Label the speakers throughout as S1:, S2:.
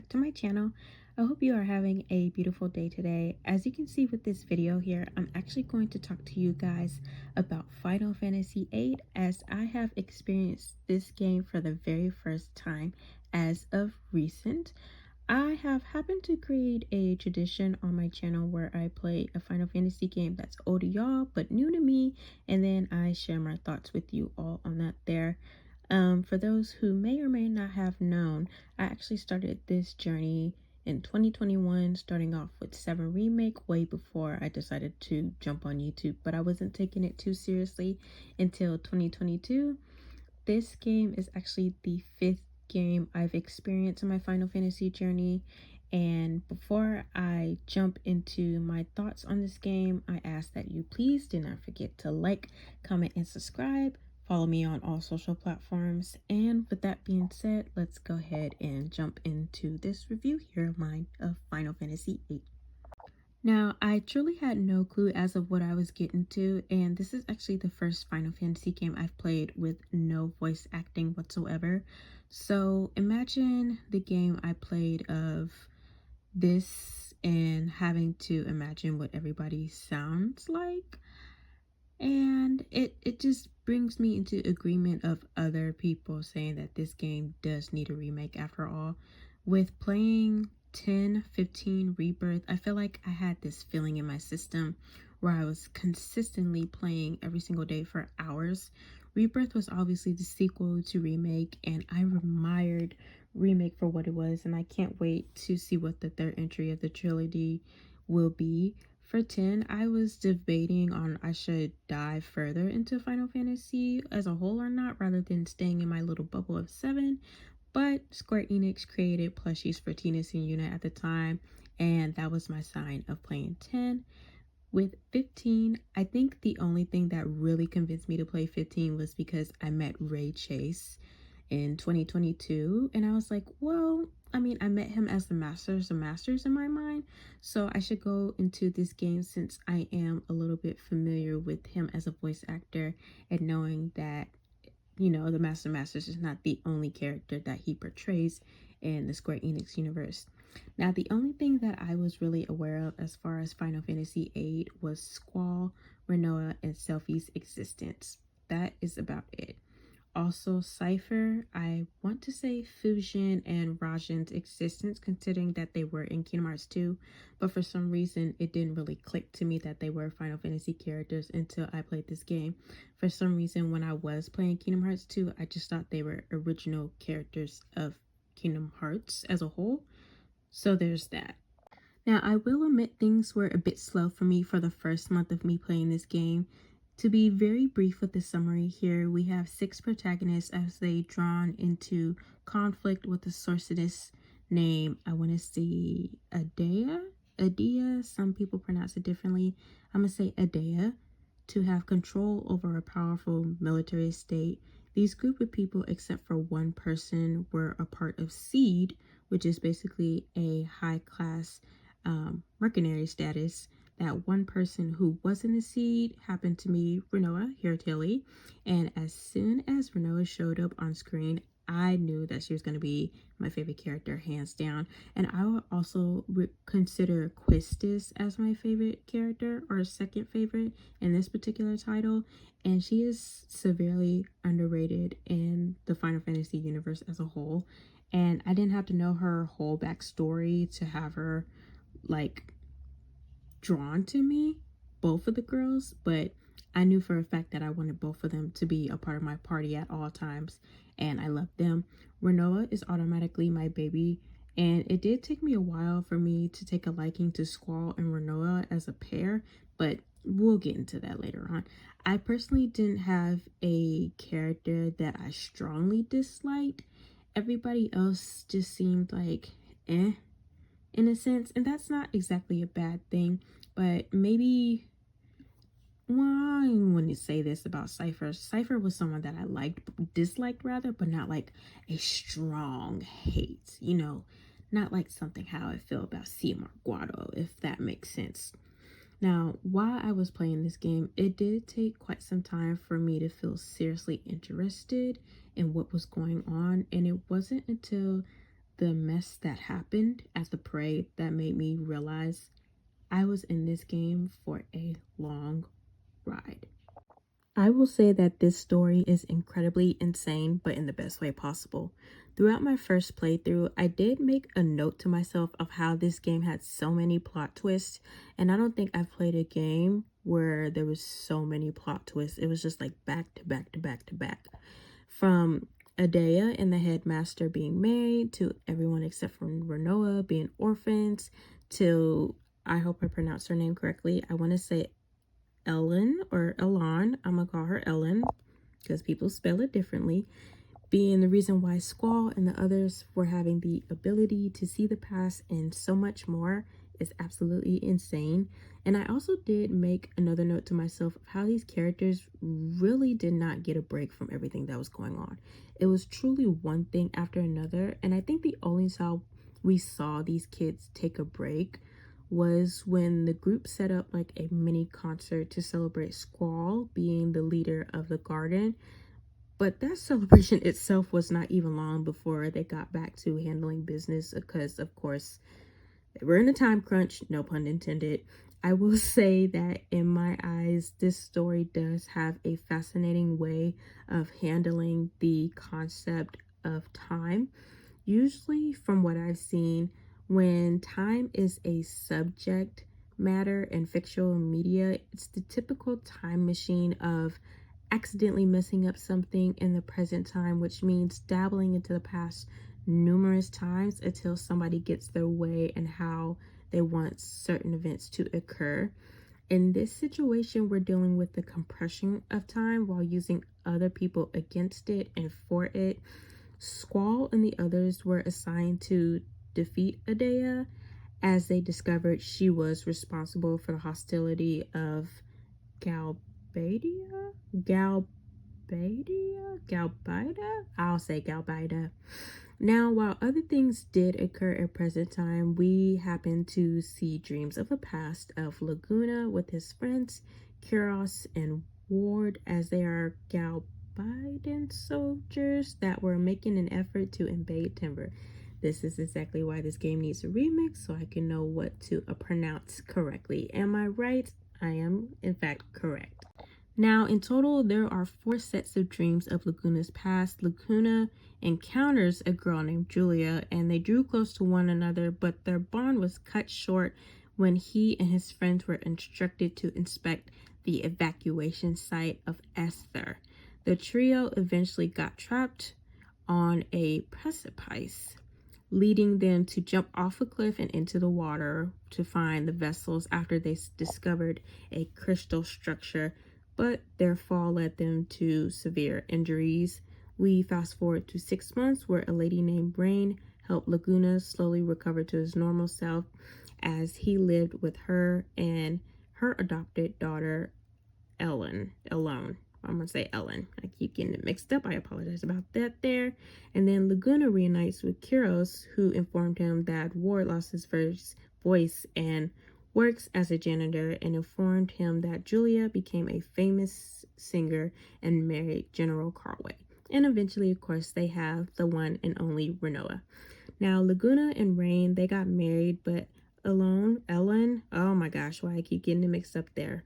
S1: back to my channel. I hope you are having a beautiful day today. As you can see with this video here, I'm actually going to talk to you guys about Final Fantasy VIII, as I have experienced this game for the very first time as of recent. I have happened to create a tradition on my channel where I play a Final Fantasy game that's old to y'all but new to me, and then I share my thoughts with you all on that there. For those who may or may not have known, I actually started this journey in 2021, starting off with 7 Remake way before I decided to jump on YouTube, but I wasn't taking it too seriously until 2022. This game is actually the 5th game I've experienced in my Final Fantasy journey. And before I jump into my thoughts on this game, I ask that you please do not forget to like, comment, and subscribe. Follow me on all social platforms. And with that being said, let's go ahead and jump into this review here of mine of Final Fantasy VIII. Now, I truly had no clue as of what I was getting to, and this is actually the first Final Fantasy game I've played with no voice acting whatsoever. So imagine the game I played of this and having to imagine what everybody sounds like. And it just brings me into agreement of other people saying that this game does need a remake after all. With playing 10, 15 Rebirth, I feel like I had this feeling in my system where I was consistently playing every single day for hours. Rebirth was obviously the sequel to Remake, and I admired Remake for what it was, and I can't wait to see what the third entry of the trilogy will be. For 10, I was debating on I should dive further into Final Fantasy as a whole or not, rather than staying in my little bubble of 7. But Square Enix created plushies for Tinas and Yuna at the time, and that was my sign of playing 10. With 15, I think the only thing that really convinced me to play 15 was because I met Ray Chase in 2022, and I was like, well, I mean, I met him as the Masters of Masters in my mind, so I should go into this game since I am a little bit familiar with him as a voice actor, and knowing that, you know, the Master of Masters is not the only character that he portrays in the Square Enix universe. Now, the only thing that I was really aware of as far as Final Fantasy VIII was Squall, Renoa, and Selphie's existence. That is about it. Also, Cypher, I want to say Fusion and Rajan's existence, considering that they were in Kingdom Hearts 2, but for some reason it didn't really click to me that they were Final Fantasy characters until I played this game. For some reason, when I was playing Kingdom Hearts 2, I just thought they were original characters of Kingdom Hearts as a whole. So there's that. Now, I will admit things were a bit slow for me for the first month of me playing this game. To be very brief with the summary here, we have 6 protagonists as they drawn into conflict with the sorceress named, I want to say, Adea, some people pronounce it differently. I'm going to say Adea, to have control over a powerful military state. These group of people, except for one person, were a part of Seed, which is basically a high-class mercenary status. That one person who wasn't a Seed happened to be Renoa Tilly, and as soon as Renoa showed up on screen, I knew that she was going to be my favorite character, hands down. And I would also consider Quistis as my favorite character, or second favorite in this particular title. And she is severely underrated in the Final Fantasy universe as a whole. And I didn't have to know her whole backstory to have her like drawn to me, both of the girls, but I knew for a fact that I wanted both of them to be a part of my party at all times, and I loved them. Renoa is automatically my baby, and it did take me a while for me to take a liking to Squall and Renoa as a pair, but we'll get into that later on. I personally didn't have a character that I strongly disliked. Everybody else just seemed like in a sense, and that's not exactly a bad thing, but maybe, well, I wouldn't say this about Cypher. Cypher was someone that I disliked rather, but not like a strong hate, you know, not like something how I feel about Seymour Guado, if that makes sense. Now, while I was playing this game, it did take quite some time for me to feel seriously interested in what was going on, and it wasn't until the mess that happened at the parade that made me realize I was in this game for a long ride. I will say that this story is incredibly insane, but in the best way possible. Throughout my first playthrough, I did make a note to myself of how this game had so many plot twists, and I don't think I've played a game where there was so many plot twists. It was just like back to back to back to back. From Adea and the headmaster being married, to everyone except for Renoa being orphans, to, I hope I pronounced her name correctly, I want to say Ellen or Elan, I'm gonna call her Ellen because people spell it differently, being the reason why Squall and the others were having the ability to see the past and so much more is absolutely insane. And I also did make another note to myself of how these characters really did not get a break from everything that was going on. It was truly one thing after another, and I think the only time we saw these kids take a break was when the group set up like a mini concert to celebrate Squall being the leader of the garden. But that celebration itself was not even long before they got back to handling business because, of course, they were in a time crunch, no pun intended. I will say that in my eyes, this story does have a fascinating way of handling the concept of time. Usually, from what I've seen, when time is a subject matter in fictional media, it's the typical time machine of accidentally messing up something in the present time, which means dabbling into the past numerous times until somebody gets their way and how they want certain events to occur. In this situation, we're dealing with the compression of time while using other people against it and for it. Squall and the others were assigned to defeat Adea as they discovered she was responsible for the hostility of Galbadia? Galbaida? I'll say Galbaida. Now, while other things did occur at present time, we happen to see dreams of the past of Laguna with his friends, Kuros and Ward, as they are Biden soldiers that were making an effort to invade Timber. This is exactly why this game needs a remix, so I can know what to pronounce correctly. Am I right? I am, in fact, correct. Now, in total, there are 4 sets of dreams of Laguna's past. Laguna encounters a girl named Julia, and they drew close to one another, but their bond was cut short when he and his friends were instructed to inspect the evacuation site of Esther. The trio eventually got trapped on a precipice, leading them to jump off a cliff and into the water to find the vessels after they discovered a crystal structure, but their fall led them to severe injuries. We fast forward to 6 months where a lady named Rain helped Laguna slowly recover to his normal self as he lived with her and her adopted daughter, Ellen. I'm gonna say Ellen. I keep getting it mixed up. I apologize about that there. And then Laguna reunites with Kuros, who informed him that Ward lost his first voice and works as a janitor, and informed him that Julia became a famous singer and married General Carway. And eventually, of course, they have the one and only Renoa. Now, Laguna and Rain, they got married, but Ellen, oh my gosh, why I keep getting it mixed up there.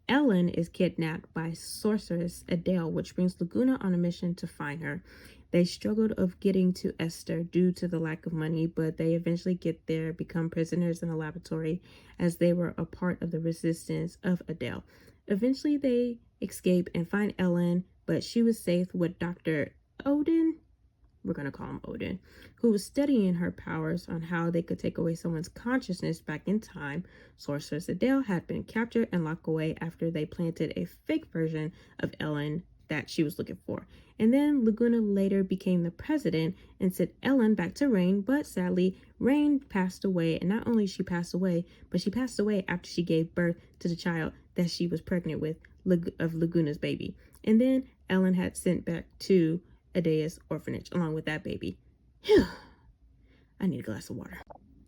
S1: Ellen is kidnapped by sorceress Adele, which brings Laguna on a mission to find her. They struggled of getting to Esther due to the lack of money, but they eventually get there, become prisoners in a laboratory as they were a part of the resistance of Adele. Eventually they escape and find Ellen, but she was safe with Dr. Odin. We're going to call him Odin, who was studying her powers on how they could take away someone's consciousness back in time. Sorceress Adele had been captured and locked away after they planted a fake version of Ellen that she was looking for. And then Laguna later became the president and sent Ellen back to Rain, but sadly, Rain passed away. And not only she passed away, but she passed away after she gave birth to the child that she was pregnant with, of Laguna's baby. And then Ellen had sent back to Adea's orphanage along with that baby. Phew. I need a glass of water.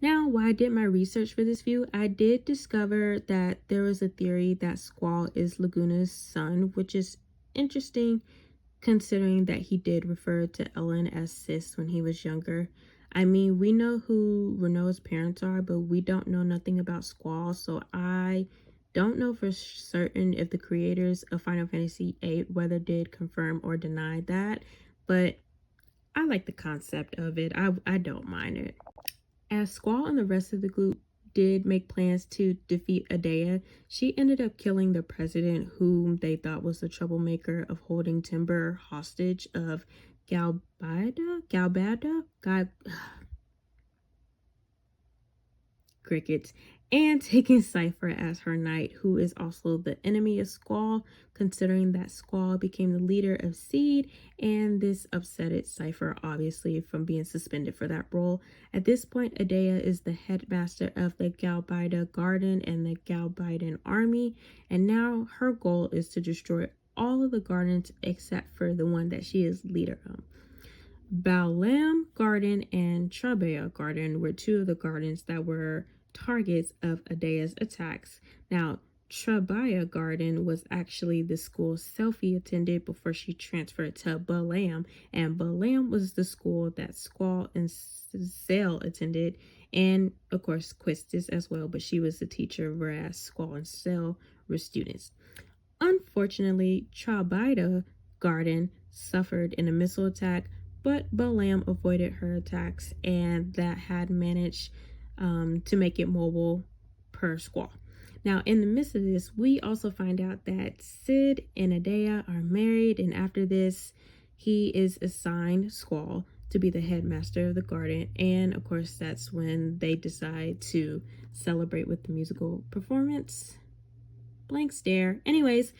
S1: Now, while I did my research for this view, I did discover that there was a theory that Squall is Laguna's son, which is interesting considering that he did refer to Ellen as sis when he was younger. I mean, we know who Renault's parents are, but we don't know nothing about Squall, so I don't know for certain if the creators of Final Fantasy VIII whether did confirm or deny that, but I like the concept of it. I don't mind it. As Squall and the rest of the group did make plans to defeat Adea, she ended up killing the president, whom they thought was the troublemaker of holding Timber hostage of Galbada, crickets, and taking Cypher as her knight, who is also the enemy of Squall, considering that Squall became the leader of Seed, and this upsetted Cypher, obviously, from being suspended for that role. At this point, Adea is the headmaster of the Galbida Garden and the Galbidan army, and now her goal is to destroy all of the gardens except for the one that she is leader of. Balam Garden and Trabea Garden were two of the gardens that were targets of Adea's attacks. Now, Trabea Garden was actually the school Selphie attended before she transferred to Balam, and Balam was the school that Squall and Zale attended, and of course Quistis as well, but she was the teacher, whereas Squall and Zale were students. Unfortunately, Trabea Garden suffered in a missile attack, but Balam avoided her attacks, and that had managed to make it mobile per Squall. Now, in the midst of this, we also find out that Sid and Adea are married, and after this, he is assigned Squall to be the headmaster of the garden, and of course, that's when they decide to celebrate with the musical performance. Blank stare. Anyways,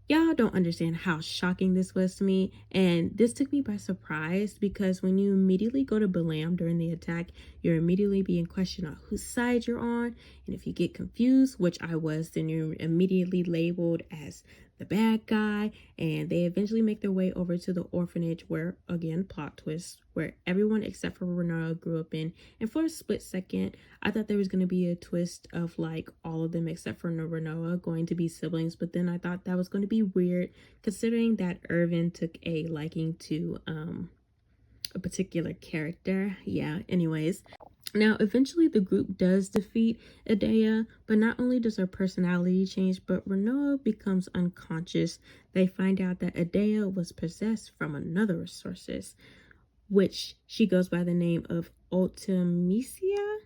S1: y'all don't understand how shocking this was to me, and this took me by surprise because when you immediately go to Balam during the attack, you're immediately being questioned on whose side you're on, and if you get confused, which I was, then you're immediately labeled as the bad guy, and they eventually make their way over to the orphanage where, again, plot twist, where everyone except for Renara grew up in, and for a split second, I thought there was going to be a twist of like all of them except for Renoa going to be siblings, but then I thought that was going to be weird considering that Irvin took a liking to a particular character. Yeah, anyways. Now, eventually the group does defeat Adea, but not only does her personality change, but Renoa becomes unconscious. They find out that Adea was possessed from another resources, which she goes by the name of Ultimisia,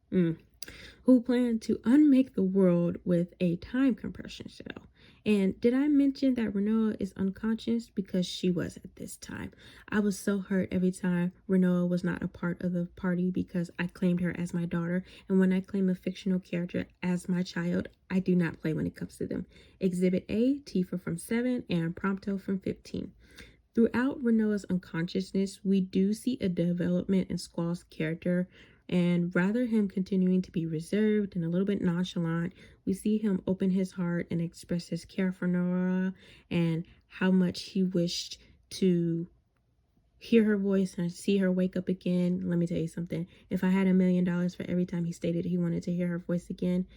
S1: who planned to unmake the world with a time compression shell. And did I mention that Renoa is unconscious? Because she was at this time. I was so hurt every time Renoa was not a part of the party because I claimed her as my daughter. And when I claim a fictional character as my child, I do not play when it comes to them. Exhibit A, Tifa from 7 and Prompto from 15. Throughout Renoa's unconsciousness, we do see a development in Squall's character, and rather him continuing to be reserved and a little bit nonchalant, we see him open his heart and express his care for Nora and how much he wished to hear her voice and see her wake up again. Let me tell you something. If I had $1 million for every time he stated he wanted to hear her voice again,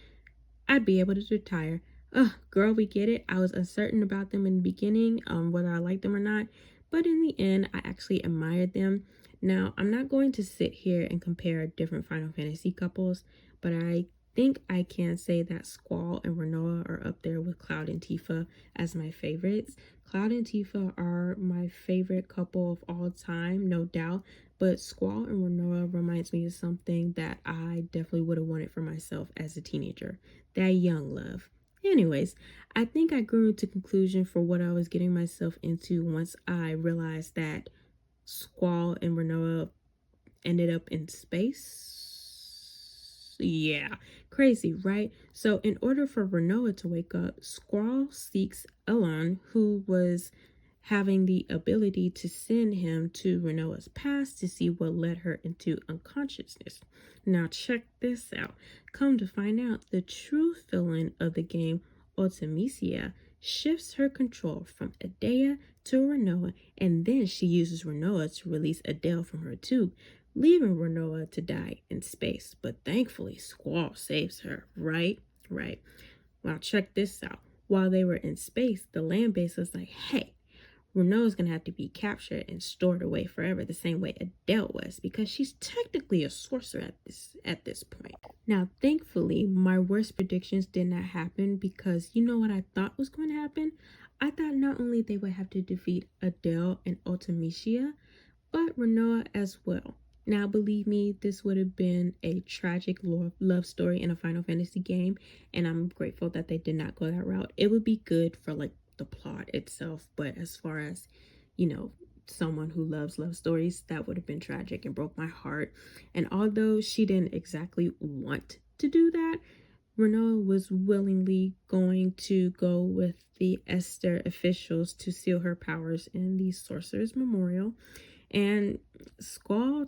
S1: I'd be able to retire. Ugh, girl, we get it. I was uncertain about them in the beginning, whether I liked them or not, but in the end, I actually admired them. Now, I'm not going to sit here and compare different Final Fantasy couples, but I think I can say that Squall and Renoa are up there with Cloud and Tifa as my favorites. Cloud and Tifa are my favorite couple of all time, no doubt, but Squall and Renoa reminds me of something that I definitely would have wanted for myself as a teenager. That young love. Anyways, I think I grew to conclusion for what I was getting myself into once I realized that Squall and Renoa ended up in space. Yeah, crazy, right? So in order for Renoa to wake up, Squall seeks Elon, who was having the ability to send him to Renoa's past to see what led her into unconsciousness. Now check this out. Come to find out, the true villain of the game, Ultimisia, shifts her control from Adea to Renoa, and then she uses Renoa to release Adele from her tube, leaving Renoa to die in space. But thankfully, Squall saves her, right? Right. Well, check this out. While they were in space, the land base was like, hey, Renoa's gonna have to be captured and stored away forever, the same way Adele was, because she's technically a sorcerer at this point. Now, thankfully, my worst predictions did not happen, because you know what I thought was going to happen? I thought not only they would have to defeat Adele and Ultimecia, but Renoa as well. Now, believe me, this would have been a tragic love story in a Final Fantasy game, and I'm grateful that they did not go that route. It would be good for like the plot itself, but as far as, you know, someone who loves love stories, that would have been tragic and broke my heart. And although she didn't exactly want to do that, Renoa was willingly going to go with the Esther officials to seal her powers in the Sorcerer's Memorial. And Squall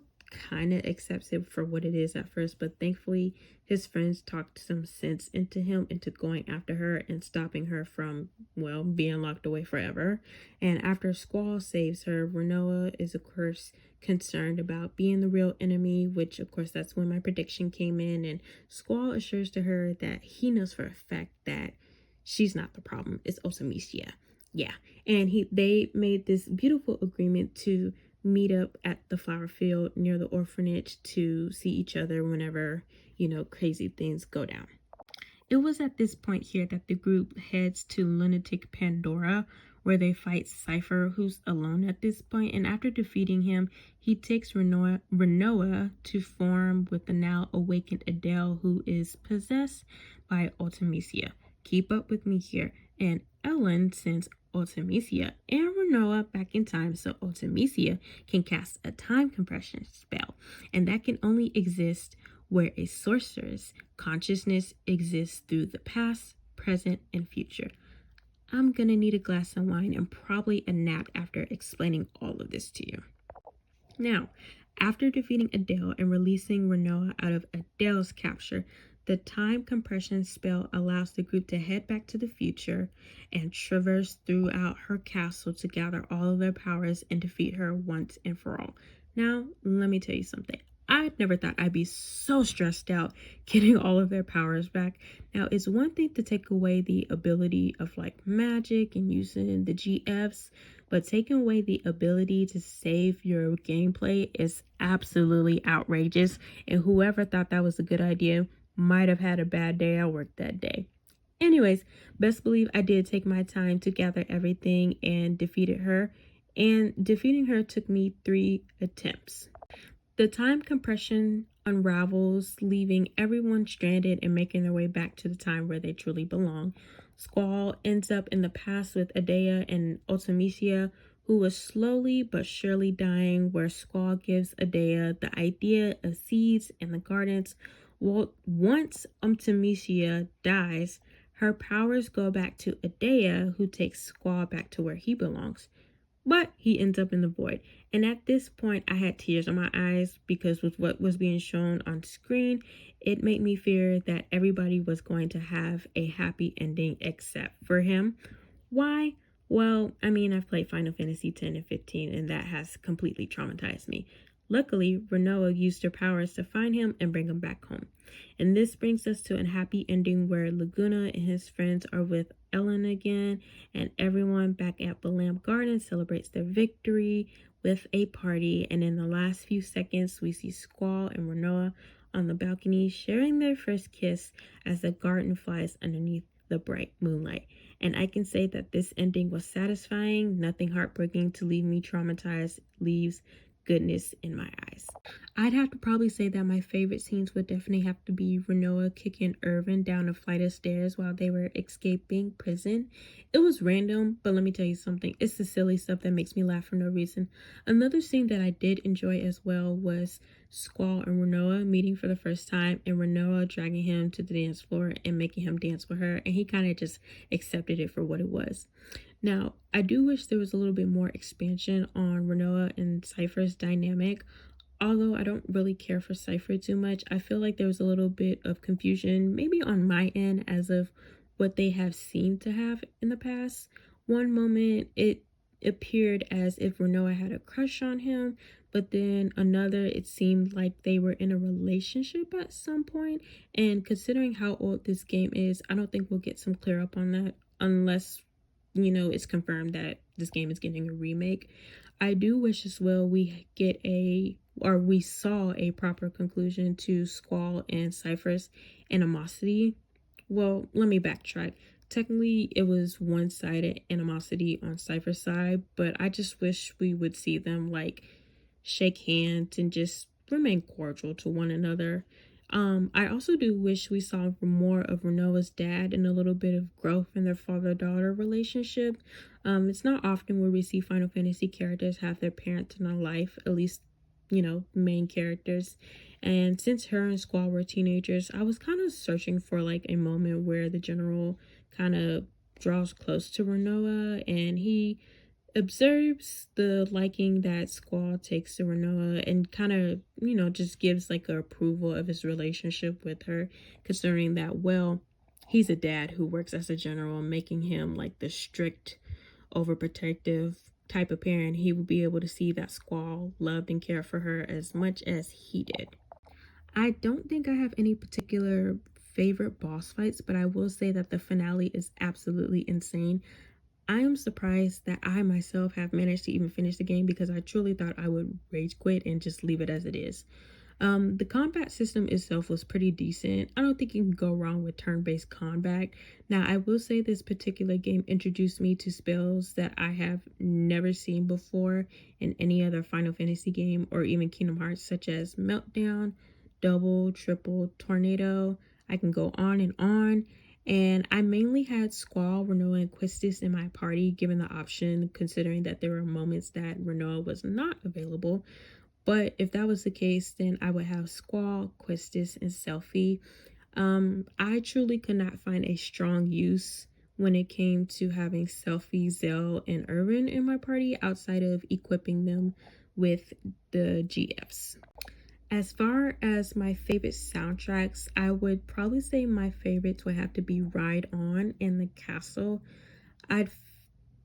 S1: kind of accepts it for what it is at first, but thankfully his friends talked some sense into him, into going after her and stopping her from, well, being locked away forever. And after Squall saves her, Renoa is of course concerned about being the real enemy, which of course that's when my prediction came in. And Squall assures to her that he knows for a fact that she's not the problem, it's Ultimecia. Yeah, and they made this beautiful agreement to meet up at the flower field near the orphanage to see each other whenever, you know, crazy things go down. It was at this point here that the group heads to Lunatic Pandora, where they fight Cypher, who's alone at this point, and after defeating him, he takes Renoa to form with the now awakened Adele, who is possessed by Ultimecia. Keep up with me here. And Ellen sends Ultimecia and Renoa back in time so Ultimecia can cast a time compression spell, and that can only exist where a sorcerer's consciousness exists through the past, present, and future. I'm gonna need a glass of wine and probably a nap after explaining all of this to you. Now, after defeating Adele and releasing Renoa out of Adele's capture, the time compression spell allows the group to head back to the future and traverse throughout her castle to gather all of their powers and defeat her once and for all. Now, let me tell you something. I never thought I'd be so stressed out getting all of their powers back. Now, it's one thing to take away the ability of like magic and using the GFs, but taking away the ability to save your gameplay is absolutely outrageous. And whoever thought that was a good idea might have had a bad day at work that day. Anyways, best believe I did take my time to gather everything and defeated her. And defeating her took me 3 attempts. The time compression unravels, leaving everyone stranded and making their way back to the time where they truly belong. Squall ends up in the past with Adea and Ultimecia, who was slowly but surely dying, where Squall gives Adea the idea of seeds in the gardens. Well, once Ultimecia dies, her powers go back to Adea, who takes Squall back to where he belongs. But he ends up in the void. And at this point, I had tears in my eyes, because with what was being shown on screen, it made me fear that everybody was going to have a happy ending except for him. Why? Well, I mean, I've played Final Fantasy X and 15, and that has completely traumatized me. Luckily, Renoa used her powers to find him and bring him back home. And this brings us to a happy ending where Laguna and his friends are with Ellen again, and everyone back at Balamb Garden celebrates their victory with a party. And in the last few seconds, we see Squall and Renoa on the balcony sharing their first kiss as the garden flies underneath the bright moonlight. And I can say that this ending was satisfying, nothing heartbreaking to leave me traumatized, leaves goodness in my eyes. I'd have to probably say that my favorite scenes would definitely have to be Renoa kicking Irvin down a flight of stairs while they were escaping prison. It was random, but let me tell you something, it's the silly stuff that makes me laugh for no reason. Another scene that I did enjoy as well was Squall and Renoa meeting for the first time, and Renoa dragging him to the dance floor and making him dance with her, and he kind of just accepted it for what it was. Now, I do wish there was a little bit more expansion on Renoa and Cypher's dynamic. Although I don't really care for Cypher too much, I feel like there was a little bit of confusion, maybe on my end, as of what they have seemed to have in the past. One moment, it appeared as if Renoa had a crush on him, but then another, it seemed like they were in a relationship at some point. And considering how old this game is, I don't think we'll get some clear up on that unless it's confirmed that this game is getting a remake. I do wish as well we saw a proper conclusion to Squall and Cypher's animosity. Well, let me backtrack. Technically, it was one-sided animosity on Cypher's side, but I just wish we would see them like shake hands and just remain cordial to one another. I also do wish we saw more of Renoa's dad and a little bit of growth in their father-daughter relationship. It's not often where we see Final Fantasy characters have their parents in their life, at least, main characters. And since her and Squall were teenagers, I was kind of searching for like a moment where the general kind of draws close to Renoa and he observes the liking that Squall takes to Renoa and kind of, just gives like a approval of his relationship with her, considering that, well, he's a dad who works as a general, making him like the strict, overprotective type of parent. He would be able to see that Squall loved and cared for her as much as he did. I don't think I have any particular favorite boss fights, but I will say that the finale is absolutely insane. I am surprised that I myself have managed to even finish the game because I truly thought I would rage quit and just leave it as it is. The combat system itself was pretty decent. I don't think you can go wrong with turn-based combat. Now, I will say this particular game introduced me to spells that I have never seen before in any other Final Fantasy game or even Kingdom Hearts, such as Meltdown, Double, Triple, Tornado. I can go on and on. And I mainly had Squall, Renoa, and Quistis in my party, given the option, considering that there were moments that Renoa was not available. But if that was the case, then I would have Squall, Quistis, and Selphie. I truly could not find a strong use when it came to having Selphie, Zell, and Irwin in my party outside of equipping them with the GFs. As far as my favorite soundtracks, I would probably say my favorites would have to be Ride On and The Castle. I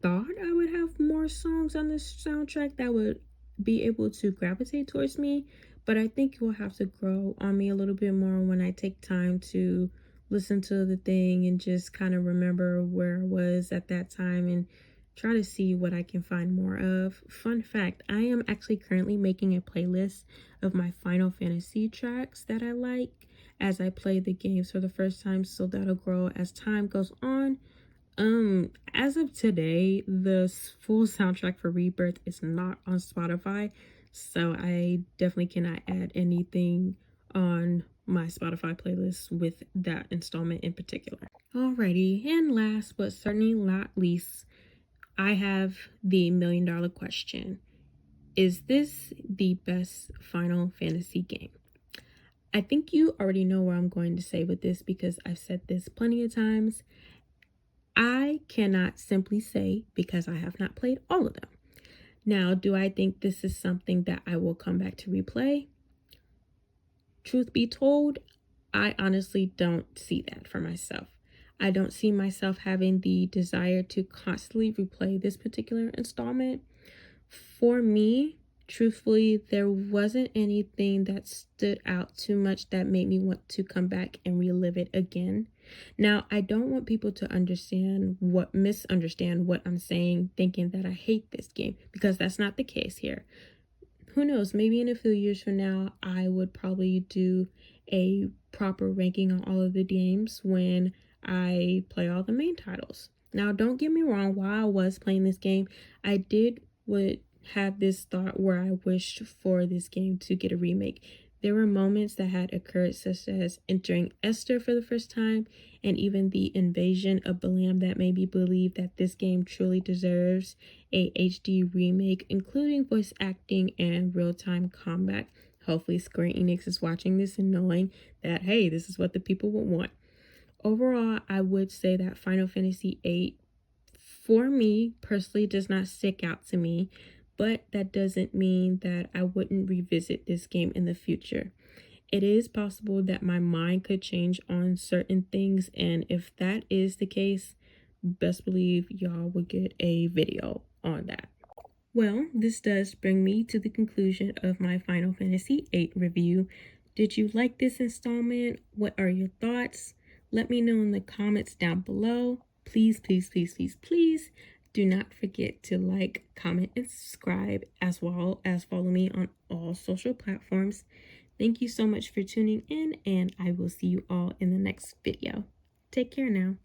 S1: thought I would have more songs on this soundtrack that would be able to gravitate towards me, but I think it will have to grow on me a little bit more when I take time to listen to the thing and just kind of remember where I was at that time and try to see what I can find more of. Fun fact, I am actually currently making a playlist of my Final Fantasy tracks that I like as I play the games for the first time, so that'll grow as time goes on. As of today, the full soundtrack for Rebirth is not on Spotify, so I definitely cannot add anything on my Spotify playlist with that installment in particular. Alrighty, and last but certainly not least, I have the $1,000,000 question. Is this the best Final Fantasy game? I think you already know what I'm going to say with this because I've said this plenty of times. I cannot simply say because I have not played all of them. Now, do I think this is something that I will come back to replay? Truth be told, I honestly don't see that for myself. I don't see myself having the desire to constantly replay this particular installment. For me, truthfully, there wasn't anything that stood out too much that made me want to come back and relive it again. Now, I don't want people to misunderstand what I'm saying, thinking that I hate this game, because that's not the case here. Who knows, maybe in a few years from now, I would probably do a proper ranking on all of the games when I play all the main titles. Now, don't get me wrong, while I was playing this game, I would have this thought where I wished for this game to get a remake. There were moments that had occurred, such as entering Esther for the first time, and even the invasion of Balam, that made me believe that this game truly deserves a HD remake, including voice acting and real-time combat. Hopefully Square Enix is watching this and knowing that, hey, this is what the people would want. Overall, I would say that Final Fantasy VIII, for me, personally, does not stick out to me, but that doesn't mean that I wouldn't revisit this game in the future. It is possible that my mind could change on certain things, and if that is the case, best believe y'all will get a video on that. Well, this does bring me to the conclusion of my Final Fantasy VIII review. Did you like this installment? What are your thoughts? Let me know in the comments down below. please, please, please, please, please do not forget to like, comment, and subscribe, as well as follow me on all social platforms. Thank you so much for tuning in, and I will see you all in the next video. Take care now.